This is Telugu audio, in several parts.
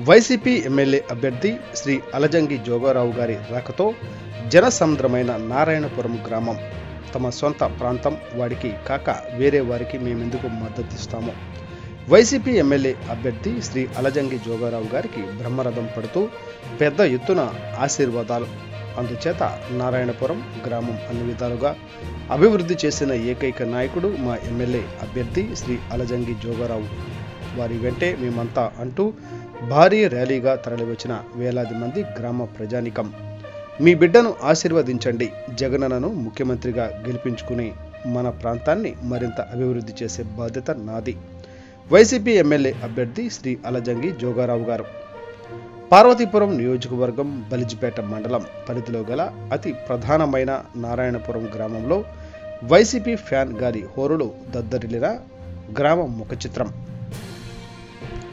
వైసీపీ ఎమ్మెల్యే అభ్యర్థి శ్రీ అలజంగి జోగారావు గారి రాకతో జనసముద్రమైన నారాయణపురం గ్రామం తమ సొంత ప్రాంతం వాడికి కాక వేరే వారికి మేమెందుకు మద్దతిస్తాము. వైసీపీ ఎమ్మెల్యే అభ్యర్థి శ్రీ అలజంగి జోగారావు గారికి బ్రహ్మరథం పడుతూ పెద్ద ఎత్తున ఆశీర్వాదాలు. అందుచేత నారాయణపురం గ్రామం అన్ని విధాలుగా అభివృద్ధి చేసిన ఏకైక నాయకుడు మా ఎమ్మెల్యే అభ్యర్థి శ్రీ అలజంగి జోగారావు. వారి వెంటే మేమంతా అంటూ భారీ ర్యాలీగా తరలివచ్చిన వేలాది మంది గ్రామ ప్రజానికం. మీ బిడ్డను ఆశీర్వదించండి, జగనన్నను ముఖ్యమంత్రిగా గెలిపించుకుని మన ప్రాంతాన్ని మరింత అభివృద్ధి చేసే బాధ్యత నాది. వైసీపీ ఎమ్మెల్యే అభ్యర్థి శ్రీ అలజంగి జోగారావు గారు. పార్వతీపురం నియోజకవర్గం బలిజిపేట మండలం పరిధిలో గల అతి ప్రధానమైన నారాయణపురం గ్రామంలో వైసీపీ ఫ్యాన్ గారి హోరులు దద్దరిల్లిన గ్రామం ముఖ చిత్రం.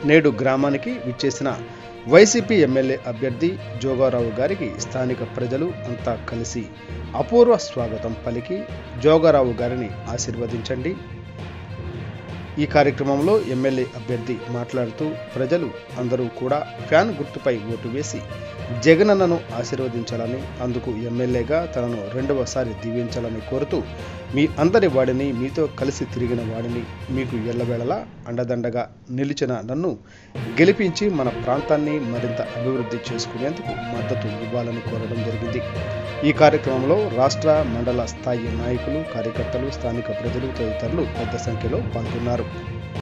నేడు గ్రామానికి విచ్చేసిన వైసీపీ ఎమ్మెల్యే అభ్యర్థి జోగారావు గారికి స్థానిక ప్రజలు అంతా కలిసి అపూర్వ స్వాగతం పలికి జోగారావు గారిని ఆశీర్వదించండి. ఈ కార్యక్రమంలో ఎమ్మెల్యే అభ్యర్థి మాట్లాడుతూ ప్రజలు అందరూ కూడా ఫ్యాన్ గుర్తుపై ఓటు వేసి జగనన్నను ఆశీర్వదించాలని, అందుకు ఎమ్మెల్యేగా తనను రెండవసారి దీవించాలని కోరుతూ మీ అందరి వాడిని, మీతో కలిసి తిరిగిన వాడిని, మీకు ఎల్లవేళలా అండదండగా నిలిచిన నన్ను గెలిపించి మన ప్రాంతాన్ని మరింత అభివృద్ధి చేసుకునేందుకు మద్దతు ఇవ్వాలని కోరడం జరిగింది. ఈ కార్యక్రమంలో రాష్ట్ర మండల స్థాయి నాయకులు, కార్యకర్తలు, స్థానిక ప్రజలు తదితరులు పెద్ద సంఖ్యలో పాల్గొన్నారు.